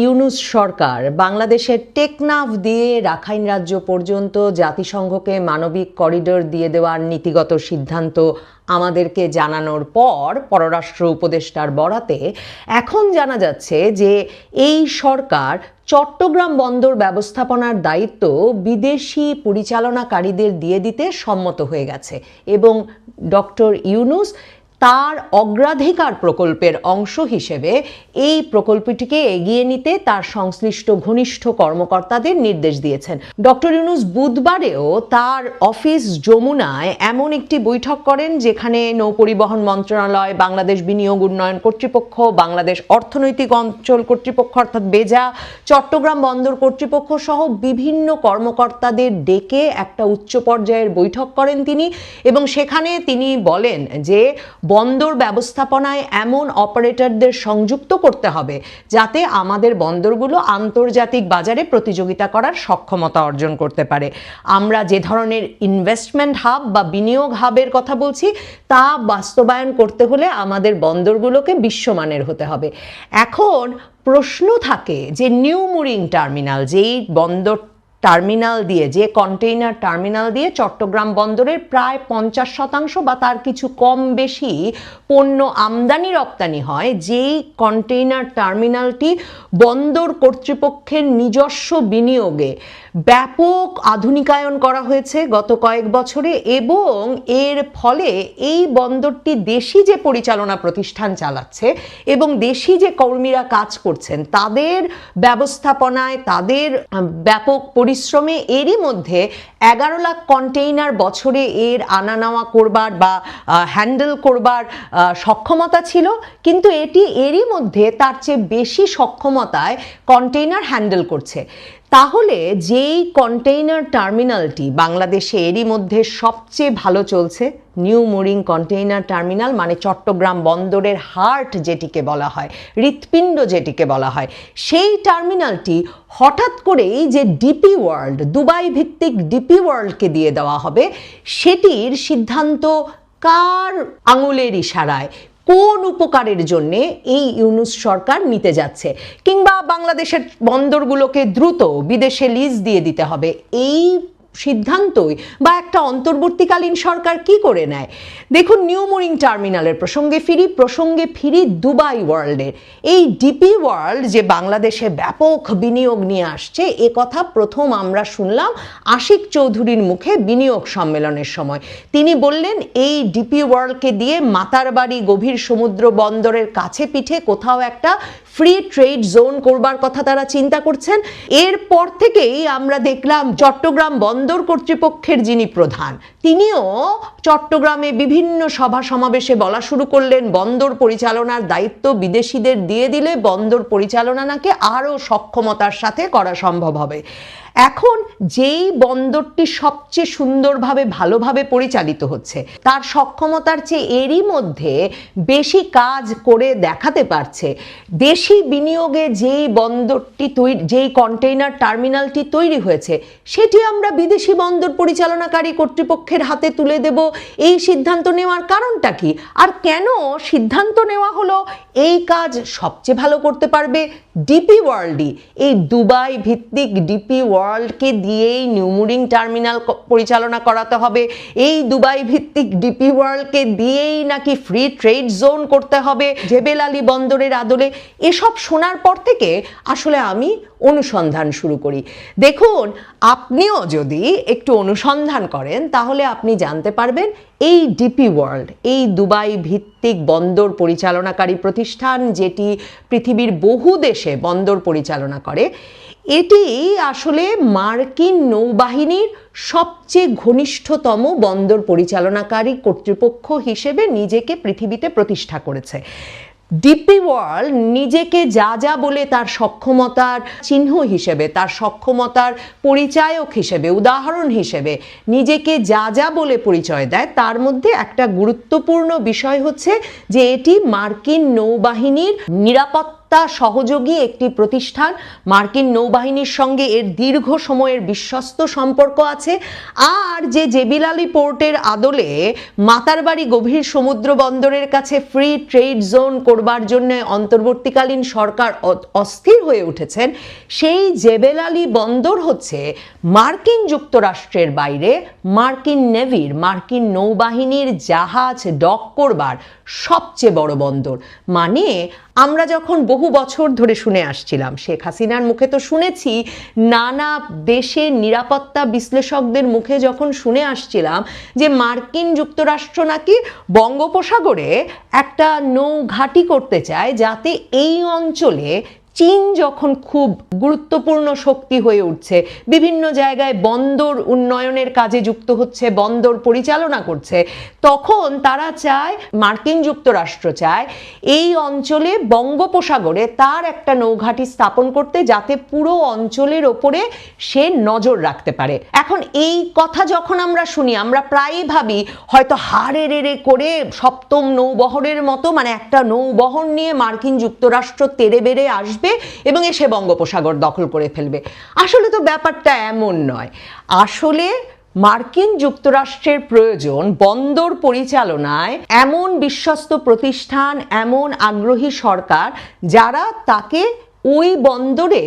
ইউনূস সরকার বাংলাদেশের টেকনাফ দিয়ে রাখাইন রাজ্য পর্যন্ত জাতিসংঘকে মানবিক করিডোর দিয়ে দেওয়ার নীতিগত সিদ্ধান্ত আমাদেরকে জানানোর পর পররাষ্ট্র উপদেষ্টার বরাতে এখন জানা যাচ্ছে যে এই সরকার চট্টগ্রাম বন্দর ব্যবস্থাপনার দায়িত্ব বিদেশি পরিচালনাকারীদের দিয়ে দিতে সম্মত হয়ে গেছে এবং ডক্টর ইউনূস তার অগ্রাধিকার প্রকল্পের অংশ হিসেবে এই প্রকল্পটিকে এগিয়ে নিতে তার সংশ্লিষ্ট ঘনিষ্ঠ কর্মকর্তাদের নির্দেশ দিয়েছেন। ডক্টর ইউনূস বুধবারেও তার অফিস যমুনায় এমন একটি বৈঠক করেন যেখানে নৌপরিবহন মন্ত্রণালয়, বাংলাদেশ বিনিয়োগ উন্নয়ন কর্তৃপক্ষ, বাংলাদেশ অর্থনৈতিক অঞ্চল কর্তৃপক্ষ অর্থাৎ বেজা, চট্টগ্রাম বন্দর কর্তৃপক্ষ সহ বিভিন্ন কর্মকর্তাদের ডেকে একটা উচ্চ পর্যায়ের বৈঠক করেন তিনি এবং সেখানে তিনি বলেন যে বন্দর ব্যবস্থাপনায় এমন অপারেটরদের সংযুক্ত করতে হবে যাতে আমাদের বন্দরগুলো আন্তর্জাতিক বাজারে প্রতিযোগিতা করার সক্ষমতা অর্জন করতে পারে। আমরা যে ধরনের ইনভেস্টমেন্ট হাব বা বিনিয়োগ হাবের কথা বলছি তা বাস্তবায়ন করতে হলে আমাদের বন্দরগুলোকে বিশ্বমানের হতে হবে। এখন প্রশ্ন থাকে যে নিউ মুরিং টার্মিনাল, যেই বন্দর টার্মিনাল দিয়ে, যে কন্টেইনার টার্মিনাল দিয়ে চট্টগ্রাম বন্দরের প্রায় 50% বা তার কিছু কম বেশি পণ্য আমদানি রপ্তানি হয়, যেই কন্টেইনার টার্মিনালটি বন্দর কর্তৃপক্ষের নিজস্ব বিনিয়োগে ব্যাপক আধুনিকায়ন করা হয়েছে গত কয়েক বছরে এবং এর ফলে এই বন্দরটি দেশি যে পরিচালনা প্রতিষ্ঠান চালাচ্ছে এবং দেশি যে কর্মীরা কাজ করছেন তাদের ব্যবস্থাপনায়, তাদের ব্যাপক পরিশ্রমে এরই মধ্যে 11 লাখ কন্টেইনার বছরে এর আনা নেওয়া করবার বা হ্যান্ডেল করবার সক্ষমতা ছিল, কিন্তু এটি এরই মধ্যে তার চেয়ে বেশি সক্ষমতায় কন্টেইনার হ্যান্ডেল করছে। তাহলে যেই কন্টেইনার টার্মিনালটি বাংলাদেশে এরই মধ্যে সবচেয়ে ভালো চলছে, নিউ মুরিং কন্টেইনার টার্মিনাল মানে চট্টগ্রাম বন্দরের হার্ট যেটিকে বলা হয়, হৃৎপিণ্ড যেটিকে বলা হয়, সেই টার্মিনালটি হঠাৎ করেই যে ডিপি ওয়ার্ল্ড, দুবাই ভিত্তিক ডিপি ওয়ার্ল্ডকে দিয়ে দেওয়া হবে, সেটির সিদ্ধান্ত কার আঙুলের ইশারায়, কোন উপকারের জন্য এই ইউনূস সরকার নিতে যাচ্ছে, কিংবা বাংলাদেশের বন্দরগুলোকে দ্রুত বিদেশে লিজ দিয়ে দিতে হবে, এই সিদ্ধান্তই বা একটা অন্তর্বর্তীকালীন সরকার কি করে নেয়? দেখুন, নিউ মুরিং টার্মিনালের প্রসঙ্গে ফিরি দুবাই ওয়ার্ল্ডের। এই ডিপি ওয়ার্ল্ড যে বাংলাদেশে ব্যাপক বিনিয়োগ নিয়ে আসছে, এ কথা প্রথম আমরা শুনলাম আশিক চৌধুরীর মুখে বিনিয়োগ সম্মেলনের সময়। তিনি বললেন এই ডিপি ওয়ার্ল্ডকে দিয়ে মাতারবাড়ি গভীর সমুদ্র বন্দরের কাছে পিঠে কোথাও একটা ফ্রি ট্রেড জোন করবার কথা তারা চিন্তা করছেন। এরপর থেকেই আমরা দেখলাম চট্টগ্রাম বন্দর কর্তৃপক্ষের যিনি প্রধান, তিনিও চট্টগ্রামে বিভিন্ন সভা সমাবেশে বলা শুরু করলেন বন্দর পরিচালনার দায়িত্ব বিদেশিদের দিয়ে দিলে বন্দর পরিচালনা নাকি আরও সক্ষমতার সাথে করা সম্ভব হবে। এখন যেই বন্দরটি সবচেয়ে সুন্দরভাবে ভালোভাবে পরিচালিত হচ্ছে, তার সক্ষমতার চেয়ে এরই মধ্যে বেশি কাজ করে দেখাতে পারছে, দেশি বিনিয়োগে যেই বন্দরটি যেই কন্টেইনার টার্মিনালটি তৈরি হয়েছে সেটি আমরা বিদেশি বন্দর পরিচালনাকারী কর্তৃপক্ষের হাতে তুলে দেব, এই সিদ্ধান্ত নেওয়ার কারণটা কি? আর কেন সিদ্ধান্ত নেওয়া হলো এই কাজ সবচেয়ে ভালো করতে পারবে ডিপি ওয়ার্ল্ডই? এই দুবাই ভিত্তিক ডিপি ওয়ার্ল্ডকে দিয়েই নিউ মুরিং টার্মিনাল পরিচালনা করাতে হবে, এই দুবাই ভিত্তিক ডিপি ওয়ার্ল্ডকে দিয়েই নাকি ফ্রি ট্রেড জোন করতে হবে জেবেল আলী বন্দরের আদলে। এসব শোনার পর থেকে আসলে আমি অনুসন্ধান শুরু করি। দেখুন, আপনিও যদি একটু অনুসন্ধান করেন তাহলে আপনি জানতে পারবেন এই ডিপি ওয়ার্ল্ড, এই দুবাই ভিত্তিক বন্দর পরিচালনাকারী প্রতিষ্ঠান যেটি পৃথিবীর বহু দেশে বন্দর পরিচালনা করে, এটি আসলে মার্কিন নৌবাহিনীর সবচেয়ে ঘনিষ্ঠতম বন্দর পরিচালনাকারী কর্তৃপক্ষ হিসেবে নিজেকে পৃথিবীতে প্রতিষ্ঠা করেছে। ডিপি ওয়ার্ল্ড নিজেকে যা যা বলে তার সক্ষমতার চিহ্ন হিসেবে, তার সক্ষমতার পরিচায়ক হিসেবে, উদাহরণ হিসেবে নিজেকে যা যা বলে পরিচয় দেয়, তার মধ্যে একটা গুরুত্বপূর্ণ বিষয় হচ্ছে যে এটি মার্কিন নৌবাহিনীর নিরাপত্তা নিরাপত্তা সহযোগী একটি প্রতিষ্ঠান। মার্কিন নৌবাহিনীর সঙ্গে এর দীর্ঘ সময়ের বিশ্বস্ত সম্পর্ক আছে। আর যে জেবেল আলী পোর্টের আদলে মাতারবাড়ি গভীর সমুদ্র বন্দরের কাছে ফ্রি ট্রেড জোন করবার জন্য অন্তর্বর্তীকালীন সরকার অস্থির হয়ে উঠেছেন, সেই জেবেল আলী বন্দর হচ্ছে মার্কিন যুক্তরাষ্ট্রের বাইরে মার্কিন নেভির, মার্কিন নৌবাহিনীর জাহাজ ডক করবার সবচেয়ে বড় বন্দর। মানে আমরা যখন বহু বছর ধরে শুনে আসছিলাম, শেখ হাসিনার মুখে তো শুনেছি, নানা দেশের নিরাপত্তা বিশ্লেষকদের মুখে যখন শুনে আসছিলাম যে মার্কিন যুক্তরাষ্ট্র নাকি বঙ্গোপসাগরে একটা নৌ ঘাঁটি করতে চায়, যাতে এই অঞ্চলে চীন যখন খুব গুরুত্বপূর্ণ শক্তি হয়ে উঠছে, বিভিন্ন জায়গায় বন্দর উন্নয়নের কাজে যুক্ত হচ্ছে, বন্দর পরিচালনা করছে, তখন তারা চায়, মার্কিন যুক্তরাষ্ট্র চায় এই অঞ্চলে বঙ্গোপসাগরে তার একটা নৌঘাঁটি স্থাপন করতে, যাতে পুরো অঞ্চলের ওপরে সে নজর রাখতে পারে। এখন এই কথা যখন আমরা শুনি, আমরা প্রায়ই ভাবি হয়তো হাড়ে রেড়ে করে সপ্তম নৌবহরের মতো, মানে একটা নৌবহর নিয়ে মার্কিন যুক্তরাষ্ট্র তেড়ে বেড়ে আসবে এবং এসে বঙ্গোপসাগর দখল করে ফেলবে। আসলে তো ব্যাপারটা এমন নয়। আসলে মার্কিন যুক্তরাষ্ট্রের প্রয়োজন বন্দর পরিচালনায় এমন বিশ্বস্ত প্রতিষ্ঠান, এমন আগ্রহী সরকার, যারা তাকে ওই বন্দরে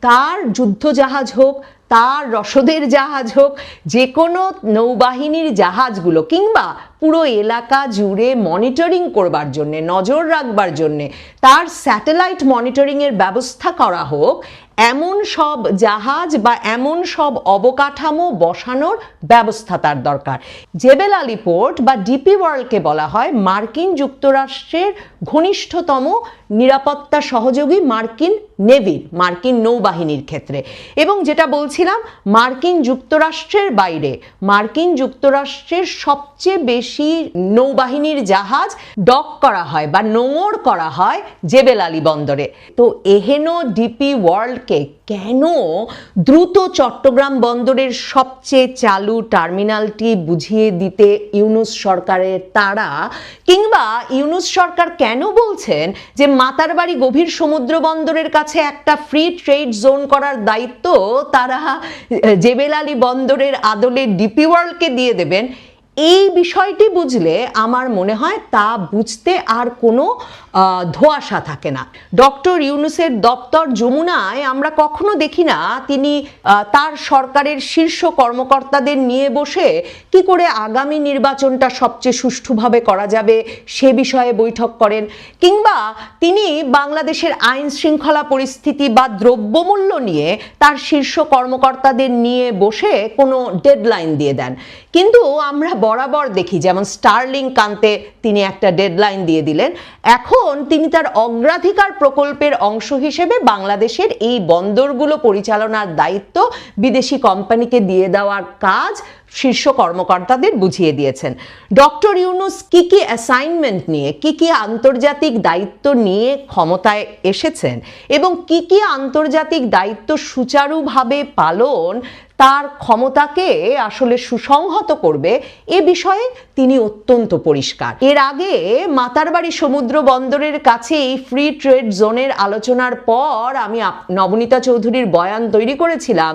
তার যুদ্ধজাহাজ হোক, তার রসদের জাহাজ হোক, যে কোনো নৌবাহিনীর জাহাজগুলো কিংবা পুরো এলাকা জুড়ে মনিটরিং করবার জন্যে, নজর রাখবার জন্যে তার স্যাটেলাইট মনিটরিংয়ের ব্যবস্থা করা হোক, এমন সব জাহাজ বা এমন সব অবকাঠামো বসানোর ব্যবস্থা তার দরকার। জেবেল আলী পোর্ট বা ডিপি ওয়ার্ল্ডকে বলা হয় মার্কিন যুক্তরাষ্ট্রের ঘনিষ্ঠতম নিরাপত্তা সহযোগী মার্কিন নেভির, মার্কিন নৌবাহিনীর ক্ষেত্রে। এবং যেটা বলছিলাম, মার্কিন যুক্তরাষ্ট্রের বাইরে মার্কিন যুক্তরাষ্ট্রের সবচেয়ে বেশি নৌবাহিনীর জাহাজ ডক করা হয় বা নোঙর করা হয় জেবেল আলী বন্দরে। তো এহেন ডিপি ওয়ার্ল্ডকে কেন দ্রুত চট্টগ্রাম বন্দরের সবচেয়ে চালু টার্মিনালটি বুঝিয়ে দিতে ইউনূস সরকারের তাড়া, কিংবা ইউনূস সরকার কেন বলছেন যে মাতারবাড়ি গভীর সমুদ্র বন্দরের কাছে একটা ফ্রি ট্রেড জোন করার দায়িত্ব তারা জেবেল আলী বন্দরের আদলে ডিপি ওয়ার্ল্ডকে দিয়ে দেবেন, এই বিষয়টি বুঝলে আমার মনে হয় তা বুঝতে আর কোনো ধোঁয়াশা থাকে না। ডক্টর ইউনূসের দপ্তর যমুনায় আমরা কখনো দেখি না তিনি তার সরকারের শীর্ষ কর্মকর্তাদের নিয়ে বসে কি করে আগামী নির্বাচনটা সবচেয়ে সুষ্ঠুভাবে করা যাবে সে বিষয়ে বৈঠক করেন, কিংবা তিনি বাংলাদেশের আইন শৃঙ্খলা পরিস্থিতি বা দ্রব্যমূল্য নিয়ে তার শীর্ষ কর্মকর্তাদের নিয়ে বসে কোনো ডেডলাইন দিয়ে দেন। কিন্তু আমরা বরাবর দেখি, যেমন স্টার্লিং কান্তে তিনি একটা ডেডলাইন দিয়ে দিলেন, এখন তিনি তার অগ্রাধিকার প্রকল্পের অংশ হিসেবে বাংলাদেশের এই বন্দরগুলো পরিচালনার দায়িত্ব বিদেশি কোম্পানিকে দিয়ে দেওয়ার কাজ শীর্ষ কর্মকর্তাদের বুঝিয়ে দিয়েছেন। ডক্টর ইউনূস কি কি অ্যাসাইনমেন্ট নিয়ে, কি কি আন্তর্জাতিক দায়িত্ব নিয়ে ক্ষমতায় এসেছেন এবং কি কি আন্তর্জাতিক দায়িত্ব সুচারুভাবে পালন তার ক্ষমতাকে আসলে সুসংহত করবে, এ বিষয়ে তিনি অত্যন্ত পরিষ্কার। এর আগে মাতারবাড়ি সমুদ্র বন্দরের কাছে এই ফ্রি ট্রেড জোনের আলোচনার পর আমি নবনীতা চৌধুরীর বয়ান তৈরি করেছিলাম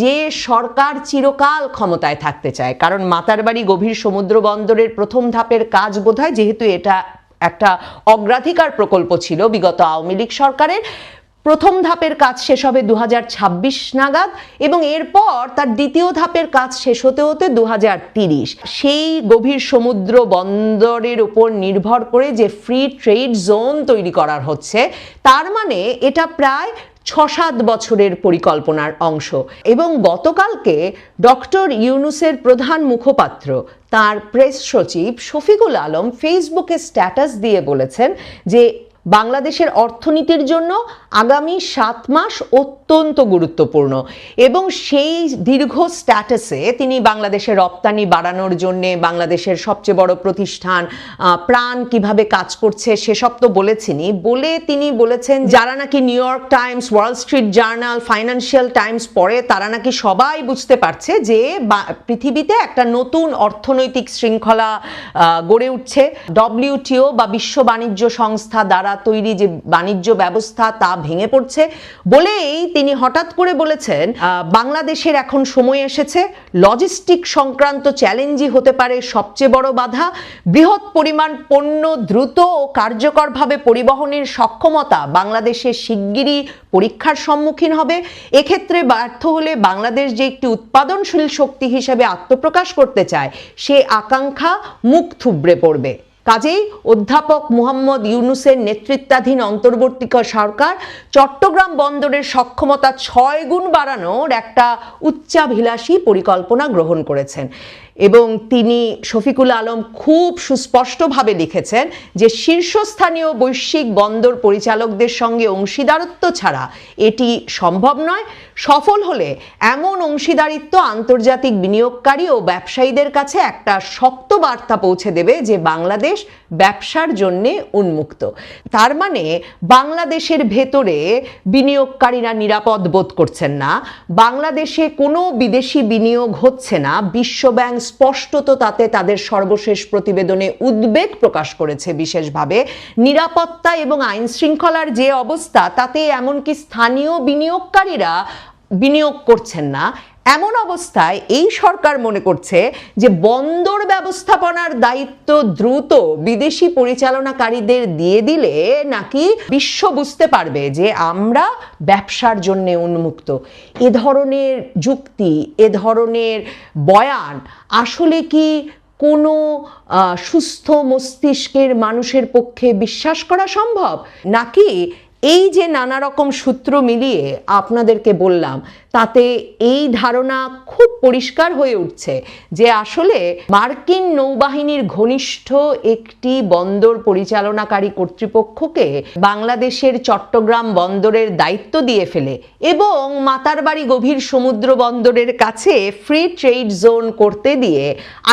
যে সরকার চিরকাল ক্ষমতায় থাকতে চায়, কারণ মাতারবাড়ি গভীর সমুদ্র বন্দরের প্রথম ধাপের কাজ বোধহয়, যেহেতু এটা একটা অগ্রাধিকার প্রকল্প ছিল বিগত আওয়ামী লীগ সরকারের, প্রথম ধাপের কাজ শেষ হবে 2026 নাগাদ এবং এরপর তার দ্বিতীয় ধাপের কাজ শেষ হতে হতে 2030। সেই গভীর সমুদ্র বন্দরের উপর নির্ভর করে যে ফ্রি ট্রেড জোন তৈরি করা হচ্ছে, তার মানে এটা প্রায় 6-7 বছরের পরিকল্পনার অংশ। এবং গতকালকে ডক্টর ইউনূসের প্রধান মুখপাত্র, তার প্রেস সচিব শফিকুল আলম ফেসবুকে স্ট্যাটাস দিয়ে বলেছেন যে বাংলাদেশের অর্থনীতির জন্য আগামী 7 মাস অত্যন্ত গুরুত্বপূর্ণ এবং সেই দীর্ঘ স্ট্যাটাসে তিনি বাংলাদেশের রপ্তানি বাড়ানোর জন্য বাংলাদেশের সবচেয়ে বড় প্রতিষ্ঠান প্রাণ কিভাবে কাজ করছে সেসব তো বলেছেনই, বলে তিনি বলেছেন যারা নাকি new York Times, Wall Street journal, financial Times পড়ে তারা নাকি সবাই বুঝতে পারছে যে পৃথিবীতে একটা নতুন অর্থনৈতিক শৃঙ্খলা গড়ে উঠছে। WTO বা বিশ্ব বাণিজ্য সংস্থা দ্বারা দ্বারা তৈরি যে বাণিজ্য ব্যবস্থা তা ভেঙে পড়ছে বলেই তিনি হঠাৎ করে বলেছেন বাংলাদেশের এখন সময় এসেছে, লজিস্টিক সংক্রান্ত চ্যালেঞ্জই হতে পারে সবচেয়ে বড় বাধা। বৃহৎ পরিমাণ পণ্য দ্রুত ও কার্যকরভাবে পরিবহনের সক্ষমতা বাংলাদেশের শিগগিরই পরীক্ষার সম্মুখীন হবে। এক্ষেত্রে ব্যর্থ হলে বাংলাদেশ যে একটি উৎপাদনশীল শক্তি হিসেবে আত্মপ্রকাশ করতে চায় সে আকাঙ্ক্ষা মুখ থুবড়ে পড়বে। কাজেই অধ্যাপক মুহাম্মদ ইউনূসের নেতৃত্বাধীন অন্তর্বর্তীকালীন সরকার চট্টগ্রাম বন্দরের সক্ষমতা 6 গুণ বাড়ানোর একটা উচ্চাভিলাষী পরিকল্পনা গ্রহণ করেছেন এবং তিনি শফিকুল আলম খুব সুস্পষ্টভাবে লিখেছেন যে শীর্ষস্থানীয় বৈশ্বিক বন্দর পরিচালকদের সঙ্গে অংশীদারত্ব ছাড়া এটি সম্ভব নয়। সফল হলে এমন অংশীদারিত্ব আন্তর্জাতিক বিনিয়োগকারী ও ব্যবসায়ীদের কাছে একটা শক্ত বার্তা পৌঁছে দেবে যে বাংলাদেশ ব্যবসার জন্য উন্মুক্ত। তার মানে বাংলাদেশের ভেতরে বিনিয়োগকারীরা নিরাপদ বোধ করছেন না, বাংলাদেশে কোনো বিদেশি বিনিয়োগ হচ্ছে না। বিশ্বব্যাংক স্পষ্টত তাতে তাদের সর্বশেষ প্রতিবেদনে উদ্বেগ প্রকাশ করেছে বিশেষভাবে। নিরাপত্তা এবং আইন শৃঙ্খলার যে অবস্থা তাতে এমনকি স্থানীয় বিনিয়োগকারীরা বিনিয়োগ করছেন না। এমন অবস্থায় এই সরকার মনে করছে যে বন্দর ব্যবস্থাপনার দায়িত্ব দ্রুত বিদেশি পরিচালনাকারীদের দিয়ে দিলে নাকি বিশ্ব বুঝতে পারবে যে আমরা ব্যবসার জন্য উন্মুক্ত। এ ধরনের যুক্তি, এ ধরনের বয়ান আসলে কি কোনো সুস্থ মস্তিষ্কের মানুষের পক্ষে বিশ্বাস করা সম্ভব? নাকি এই যে নানা রকম সূত্র মিলিয়ে আপনাদেরকে বললাম তাতে এই ধারণা খুব পরিষ্কার হয়ে উঠছে যে আসলে মার্কিন নৌবাহিনীর ঘনিষ্ঠ একটি বন্দর পরিচালনাকারী কর্তৃপক্ষকে বাংলাদেশের চট্টগ্রাম বন্দরের দায়িত্ব দিয়ে ফেলে এবং মাতারবাড়ি গভীর সমুদ্র বন্দরের কাছে ফ্রি ট্রেড জোন করতে দিয়ে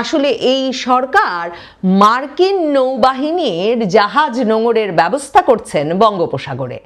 আসলে এই সরকার মার্কিন নৌবাহিনীর জাহাজ নোঙরের ব্যবস্থা করছেন বঙ্গোপসাগরে।